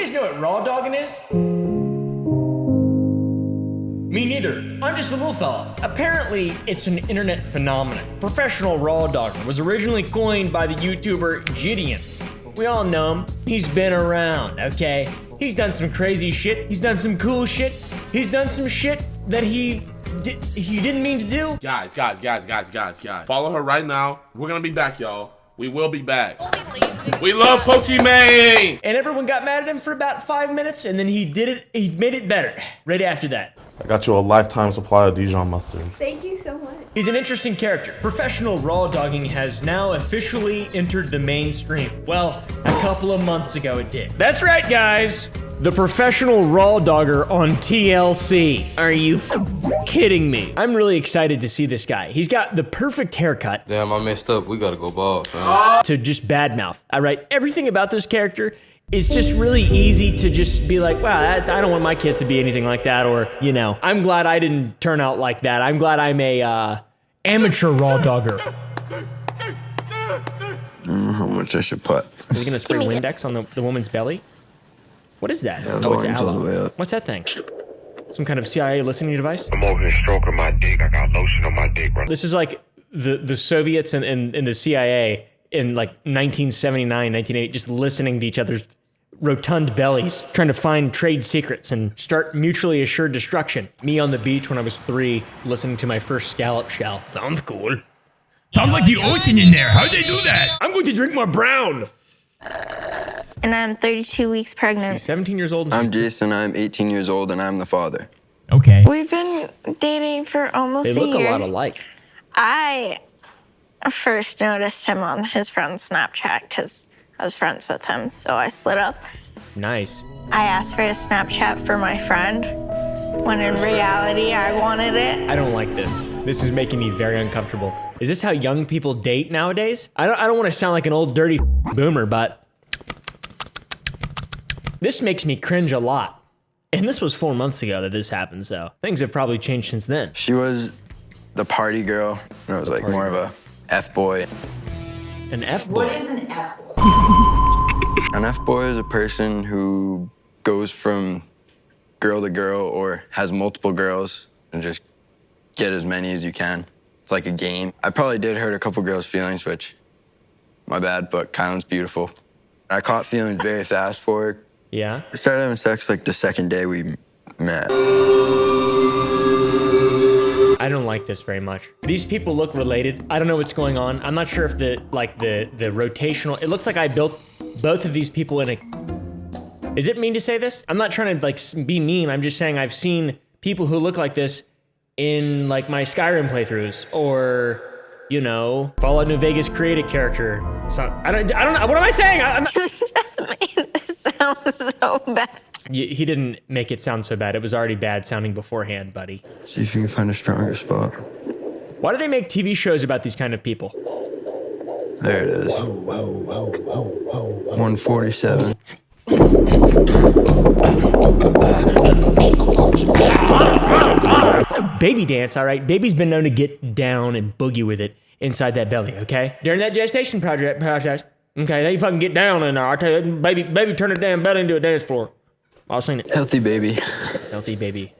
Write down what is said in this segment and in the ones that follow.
guys know what raw dogging is? Me neither. I'm just a little fella. Apparently, it's an internet phenomenon. Professional raw dogging was originally coined by the YouTuber JiDion. We all know him. He's been around, okay? He's done some crazy shit. He's done some cool shit. He's done some shit that he didn't mean to do. Guys. Follow her right now. We're gonna be back, y'all. We will be back. We love Pokemon! And everyone got mad at him for about 5 minutes, and then he made it better right after that. I got you a lifetime supply of Dijon mustard. Thank you so much. He's an interesting character. Professional raw dogging has now officially entered the mainstream. Well, a couple of months ago it did. That's right, guys. The professional raw dogger on TLC. Are you kidding me? I'm really excited to see this guy. He's got the perfect haircut. Damn, I messed up. We gotta go bald, fam. To just badmouth. All right, everything about this character is just really easy to just be like, wow, I don't want my kids to be anything like that, or, you know, I'm glad I didn't turn out like that. I'm glad I'm a amateur raw dogger. I don't know how much I should put. Are we gonna spray Windex on the woman's belly? What is that? Yeah, Oh, it's all the way aloe. up. What's that thing? Some kind of CIA listening device? I'm over here stroking my dick. I got lotion on my dick right. This is like the Soviets and the CIA in like 1979, 1980, just listening to each other's rotund bellies, trying to find trade secrets and start mutually assured destruction. Me on the beach when I was 3, listening to my first scallop shell. Sounds cool. Sounds like the ocean in there. How'd they do that? I'm going to drink more brown. And I'm 32 weeks pregnant. She's 17 years old. And I'm Jason, I'm 18 years old, and I'm the father. Okay. We've been dating for almost They a look year. a lot alike. I first noticed him on his friend's Snapchat because I was friends with him, so I slid up. Nice. I asked for his Snapchat for my friend, when in reality I wanted it. I don't like this. This is making me very uncomfortable. Is this how young people date nowadays? I don't want to sound like an old dirty boomer, but this makes me cringe a lot. And this was 4 months ago that this happened, so things have probably changed since then. She was the party girl, and I was like more of a F-boy. An F-boy? What is an F-boy? An F-boy is a person who goes from girl to girl or has multiple girls and just get as many as you can. It's like a game. I probably did hurt a couple girls' feelings, which, my bad, but Kylan's beautiful. I caught feelings very fast for her. Yeah? We started having sex like the second day we met. I don't like this very much. These people look related. I don't know what's going on. I'm not sure if the rotational, it looks like I built both of these people in a, is it mean to say this? I'm not trying to like be mean. I'm just saying I've seen people who look like this in like my Skyrim playthroughs or, you know, Fallout New Vegas created character. So, I don't know. What am I saying? I'm not... You just made it sound so bad. He didn't make it sound so bad. It was already bad sounding beforehand, buddy. See if you can find a stronger spot. Why do they make TV shows about these kind of people? There it is. 147. Baby dance, all right? Baby's been known to get down and boogie with it inside that belly, okay? During that gestation process, okay, they fucking get down in there. I tell you, baby turn the damn belly into a dance floor. I'll sing it. Healthy baby. Healthy baby.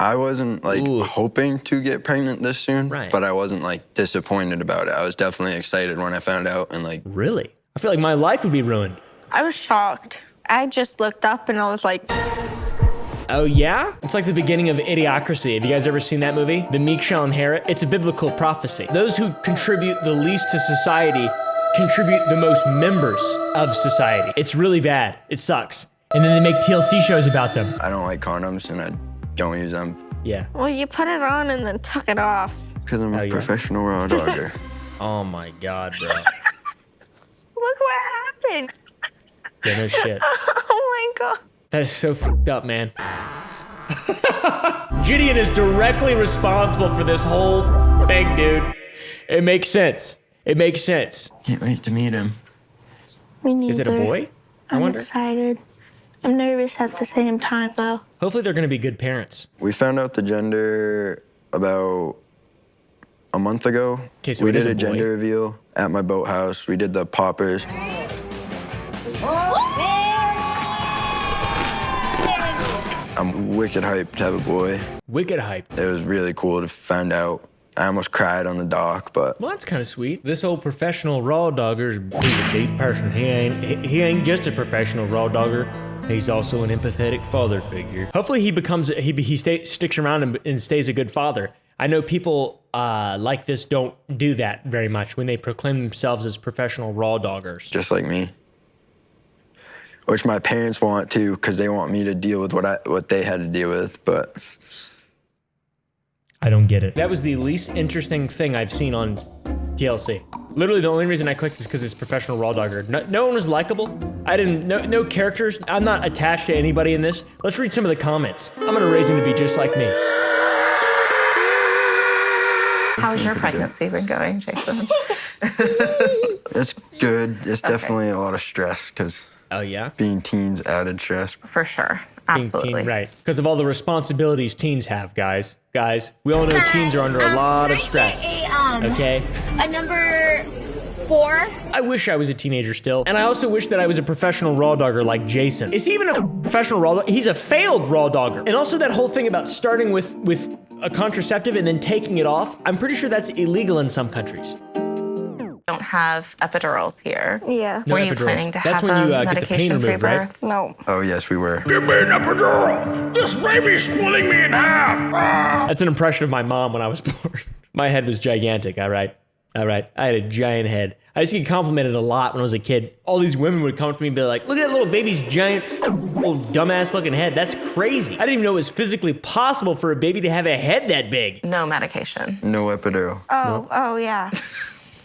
I wasn't like hoping to get pregnant this soon, Right. but I wasn't like disappointed about it. I was definitely excited when I found out and like. Really? I feel like my life would be ruined. I was shocked. I just looked up and I was like, Oh yeah? It's like the beginning of Idiocracy. Have you guys ever seen that movie? The meek shall inherit. It's a biblical prophecy. Those who contribute the least to society contribute the most members of society. It's really bad. It sucks. And then they make TLC shows about them. I don't like condoms and I don't use them Yeah. well, you put it on and then took it off. because I'm a yeah? professional raw dogger. Oh my God, bro. Look what happened. Yeah, no shit. Oh my God. That is so fucked up, man. JiDion is directly responsible for this whole thing, dude. It makes sense. It makes sense. Can't wait to meet him. Me neither. Is it a boy? I I'm wonder. excited. I'm nervous at the same time, though. Hopefully they're gonna be good parents. We found out the gender about a month ago. Okay, so we it is did a a boy. gender reveal at my boathouse. We did the poppers. wicked hype to have a boy. Wicked hype. It was really cool to find out. I almost cried on the dock, but Well, that's kind of sweet. This old professional raw dogger's he's a deep person. He ain't just a professional raw dogger. He's also an empathetic father figure. Hopefully he becomes sticks around and stays a good father. I know people like this don't do that very much when they proclaim themselves as professional raw doggers. just like me. Which my parents want to, because they want me to deal with what they had to deal with, but I don't get it. That was the least interesting thing I've seen on TLC. Literally the only reason I clicked is because it's professional raw dogger. No one was likable. No characters. I'm not attached to anybody in this. Let's read some of the comments. I'm gonna raise him to be just like me. How's your pregnancy been going, Jason? it's good. It's definitely a lot of stress, because Oh yeah? being teens added stress. For sure. Being Absolutely. teen, right. Because of all the responsibilities teens have, guys. Guys, we all know teens are under a lot of stress. Okay? A number 4. I wish I was a teenager still. And I also wish that I was a professional raw dogger like Jason. Is he even a professional raw dogger? He's a failed raw dogger. And also that whole thing about starting with a contraceptive and then taking it off, I'm pretty sure that's illegal in some countries. Don't have epidurals here. Yeah. No Were you epidurals. planning to That's have when you, a get the pain medication-free removed, right? birth? No. Oh, yes, we were. Give me an epidural. This baby's splitting me in half. That's an impression of my mom when I was born. My head was gigantic, all right? All right, I had a giant head. I used to get complimented a lot when I was a kid. All these women would come up to me and be like, look at that little baby's giant, old dumbass looking head. That's crazy. I didn't even know it was physically possible for a baby to have a head that big. No medication. No epidural. Oh, yeah.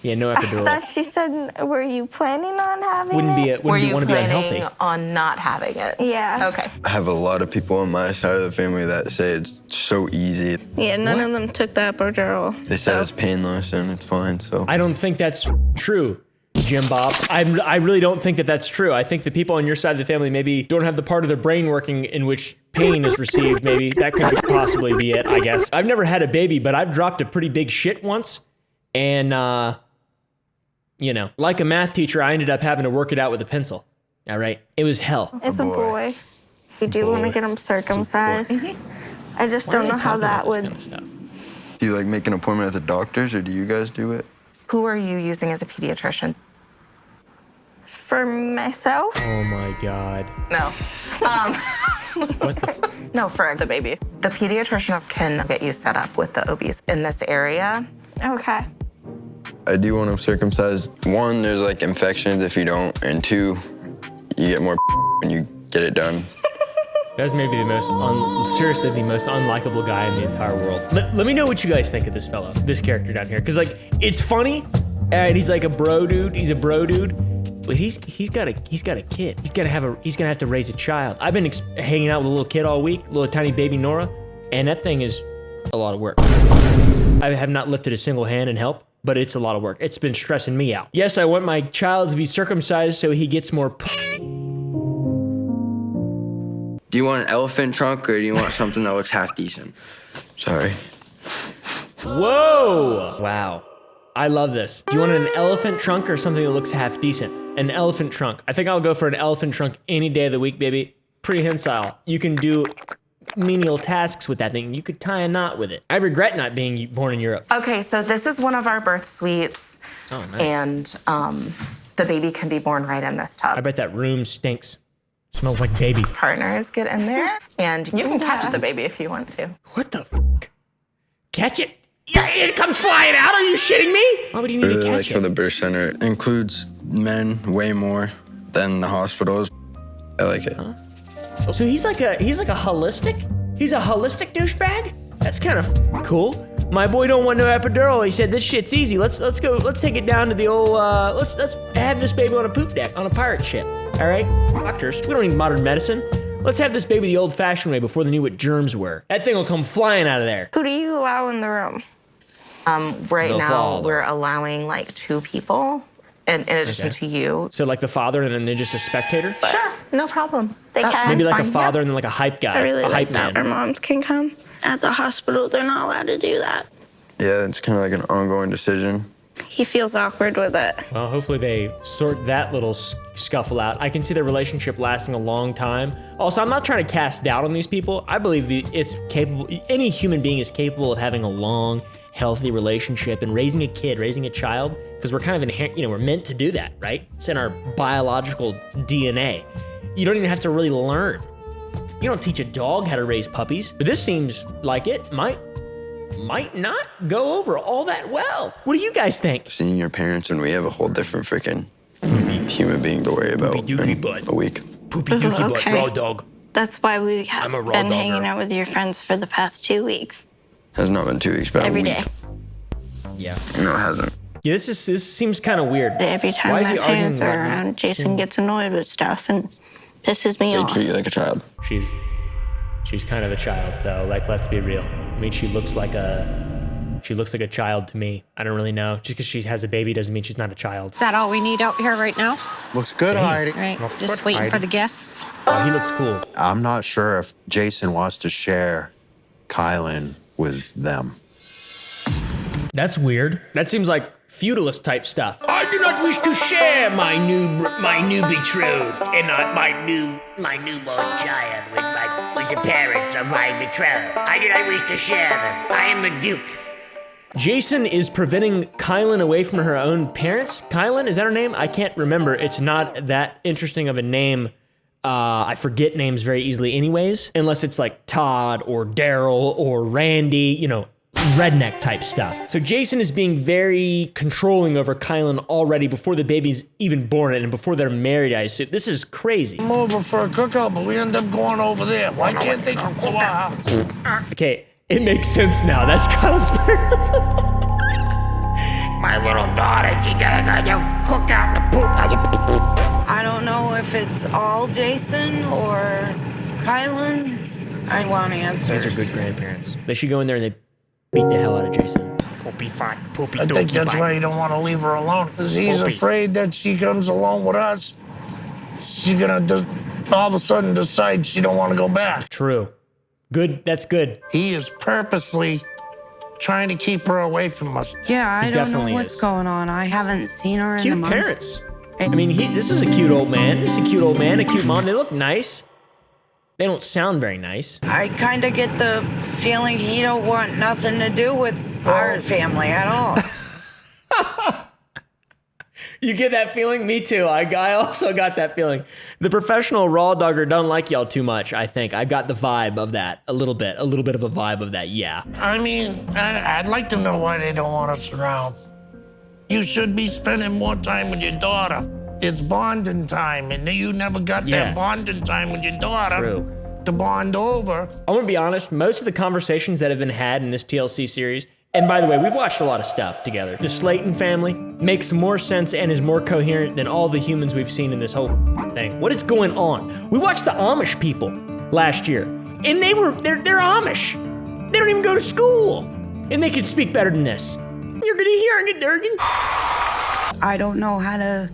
Yeah, no I epidural. thought she said, were you planning on having Wouldn't be it? Were you want to be unhealthy. planning on not having it? Yeah. Okay. I have a lot of people on my side of the family that say it's so easy. Yeah, none of them took the epidural. They said it's painless and it's fine, so. I don't think that's true, Jim Bob. I really don't think that that's true. I think the people on your side of the family maybe don't have the part of their brain working in which pain is received. Maybe that could possibly be it, I guess. I've never had a baby, but I've dropped a pretty big shit once. And, you know, like a math teacher, I ended up having to work it out with a pencil. All right? It was hell. It's a boy. You do want to get him circumcised. I just don't know how that would. Kind of stuff. Do you like make an appointment at the doctor's, or do you guys do it? Who are you using as a pediatrician? For myself? Oh my God. No. What the? No, for the baby. The pediatrician can get you set up with the OBs in this area. Okay. I do want them circumcised. One, there's like infections if you don't, and two, you get more when you get it done. That's maybe the most, seriously, the most unlikable guy in the entire world. Let me know what you guys think of this fellow, this character down here. Because, like, it's funny, and he's like a bro dude. He's a bro dude. But he's got a kid. He's gonna have to raise a child. I've been hanging out with a little kid all week, little tiny baby Nora, and that thing is a lot of work. I have not lifted a single hand in help, but it's a lot of work. It's been stressing me out. Yes, I want my child to be circumcised so he gets more. Do you want an elephant trunk, or do you want something that looks half decent? Sorry. Whoa! Wow. I love this. Do you want an elephant trunk or something that looks half decent? An elephant trunk. I think I'll go for an elephant trunk any day of the week, baby. Pretty hensile. You can do menial tasks with that thing. You could tie a knot with it. I regret not being born in Europe. Okay, so this is one of our birth suites. Oh, nice. And the baby can be born right in this tub. I bet that room stinks. Smells like baby. Partners get in there, and you can catch the baby if you want to. What the fuck? Catch it? Yeah, it comes flying out. Are you shitting me? Why would you need Really to like catch for it? the birth center. It includes men way more than the hospitals. I like it. So he's like a holistic? He's a holistic douchebag? That's kind of cool. My boy don't want no epidural. He said this shit's easy. Let's go. Let's take it down to the old. Let's have this baby on a poop deck on a pirate ship. All right, doctors. We don't need modern medicine. Let's have this baby the old-fashioned way before they knew what germs were. That thing will come flying out of there. Who do you allow in the room? Right The now, father. we're allowing like 2 people in addition to you. So like the father and then just a spectator? Sure, no problem. They can. Maybe like a fine, father and then like a hype guy, I really a like hype that. Our man. moms can come. At the hospital, they're not allowed to do that. Yeah, it's kind of like an ongoing decision. he feels awkward with it. Well, hopefully they sort that little scuffle out. I can see their relationship lasting a long time. Also, I'm not trying to cast doubt on these people. I believe it's capable, any human being is capable of having a long, healthy relationship and raising a kid, raising a child, because we're kind of inherent, we're meant to do that, right? It's in our biological DNA. You don't even have to really learn. You don't teach a dog how to raise puppies, but this seems like it might not go over all that well. What do you guys think? Seeing your parents and we have a whole different freaking human being to worry about in a week. Poopy dookie butt, raw dog. That's why we have I'm a raw been dogger. hanging out with your friends for the past 2 weeks. Has not been 2 weeks, but Every a week. day. Yeah. No, it hasn't. Yeah, this seems kind of weird. Every time Why is my he arguing parents are about around, not Jason seeing- gets annoyed with stuff and pisses me They off. treat you like a child. She's kind of a child though. Like, let's be real. I mean, she looks like a child to me. I don't really know. Just because she has a baby doesn't mean she's not a child. Is that all we need out here right now? Looks good, Heidi. Right, Looks just good, waiting Heidi. for the guests. Oh, he looks cool. I'm not sure if Jason wants to share Kylan with them. That's weird. That seems like feudalist type stuff. I do not wish to share my new betrothed and my newborn child with the parents of my betrothed. I do not wish to share them. I am the Duke. Jason is preventing Kylan away from her own parents. Kylan, is that her name? I can't remember. It's not that interesting of a name. I forget names very easily anyways, unless it's like Todd or Daryl or Randy, redneck type stuff. So Jason is being very controlling over Kylan already before the baby's even born and before they're married. I assume. This is crazy. I'm over for a cookout, but we end up going over there. Why can't they come to our house? Okay, it makes sense now. That's Kylan's parents. My little daughter, she gotta go cook out the poop. I don't know if it's all Jason or Kylan. I want answers. These are good grandparents. They should go in there and they beat the hell out of Jason. Poopy fun, poopy I think that's fun. why you don't want to leave her alone, because he's afraid that she comes along with us. She's gonna just all of a sudden decide she don't want to go back. True. Good, that's good. He is purposely trying to keep her away from us. Yeah, I don't know definitely what's is. going on. I haven't seen her in a Cute month. parents. I mean, this is a cute old man. This is a cute old man, a cute mom. They look nice. They don't sound very nice. I kind of get the feeling he don't want nothing to do with our family at all. You get that feeling? Me too. I also got that feeling. The professional raw dogger don't like y'all too much, I think. I got the vibe of that a little bit of a vibe of that, yeah. I mean, I'd like to know why they don't want us around. You should be spending more time with your daughter. It's bonding time, and you never got that bonding time with your daughter. True. To bond over. I want to be honest, most of the conversations that have been had in this TLC series, and by the way, we've watched a lot of stuff together. The Slayton family makes more sense and is more coherent than all the humans we've seen in this whole thing. What is going on? We watched the Amish people last year, and they're Amish. They don't even go to school, and they could speak better than this. You're gonna hear it, Durgan. I don't know how to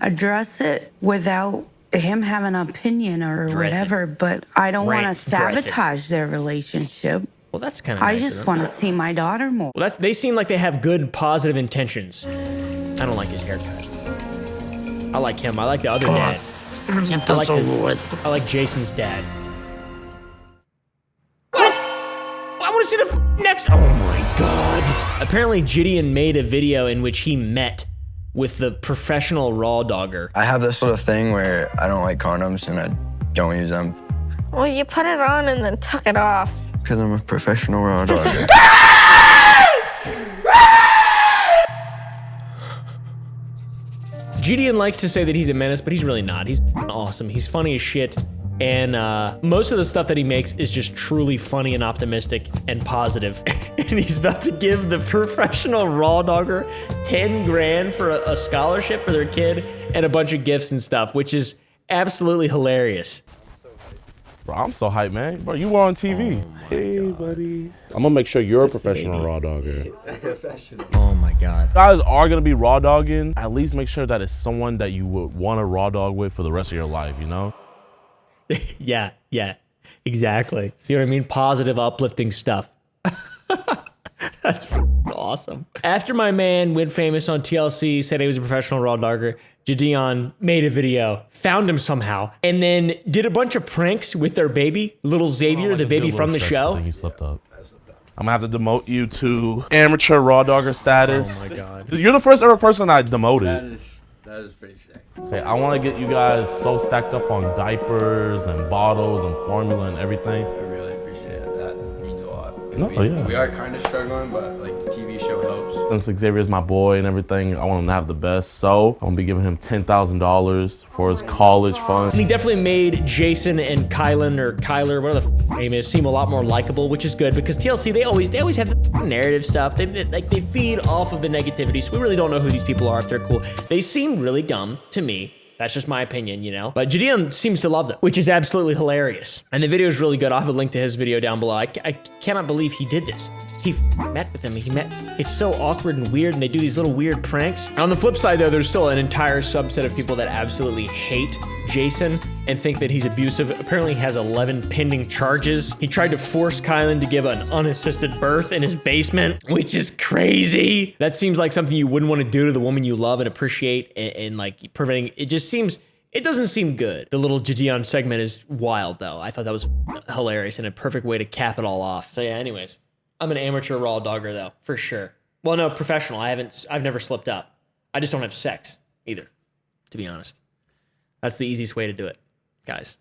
address it without him having an opinion or whatever, but I don't want to sabotage their relationship. Well, that's kind of I nice just of them. want to see my daughter more. Well, they seem like they have good, positive intentions. I don't like his haircut. I like him. I like the other dad. Get this over with. I like Jason's dad. What? I want to see the next. Oh my god. Apparently, JiDion made a video in which he met with the professional raw dogger. I have this sort of thing where I don't like condoms and I don't use them Well, you put it on and then took it off. because I'm a professional raw dogger. JiDion likes to say that he's a menace, but he's really not. He's awesome. He's funny as shit. And most of the stuff that he makes is just truly funny and optimistic and positive. And he's about to give the professional raw dogger 10 grand for a scholarship for their kid and a bunch of gifts and stuff, which is absolutely hilarious. Bro, I'm so hyped, man. Bro, you were on TV. Hey, buddy. I'm gonna make sure you're a professional raw dogger. Oh my god. Guys are gonna be raw dogging. At least make sure that it's someone that you would want to raw dog with for the rest of your life, you know? Yeah, exactly. See what I mean? Positive, uplifting stuff. That's awesome. After my man went famous on TLC, said he was a professional raw dogger, JiDion made a video, found him somehow, and then did a bunch of pranks with their baby, little Xavier, the baby from the show. I think you slipped up. I'm gonna have to demote you to amateur raw dogger status. Oh my God. You're the first ever person I demoted. That is pretty sick. Say, I want to get you guys so stacked up on diapers and bottles and formula and everything. I really appreciate it. That means a lot. No, We are kind of struggling, but like the TV show helps. Since Xavier's my boy and everything, I want him to have the best. So I'm gonna be giving him $10,000 for his college funds. And he definitely made Jason and Kylan, or Kyler, whatever the name is, seem a lot more likable, which is good because TLC, they always have the narrative stuff. They feed off of the negativity, so we really don't know who these people are, if they're cool. They seem really dumb to me. That's just my opinion, you know? But JiDion seems to love them, which is absolutely hilarious. And the video is really good. I'll have a link to his video down below. I cannot believe he did this. He met with him. It's so awkward and weird, and they do these little weird pranks. On the flip side, though, there's still an entire subset of people that absolutely hate Jason and think that he's abusive. Apparently, he has 11 pending charges. He tried to force Kylan to give an unassisted birth in his basement, which is crazy. That seems like something you wouldn't want to do to the woman you love and appreciate, and like preventing. It doesn't seem good. The little JiDion segment is wild, though. I thought that was hilarious and a perfect way to cap it all off. So yeah, anyways. I'm an amateur raw dogger though, for sure. Well, no, professional. I've never slipped up. I just don't have sex either, to be honest. That's the easiest way to do it, guys.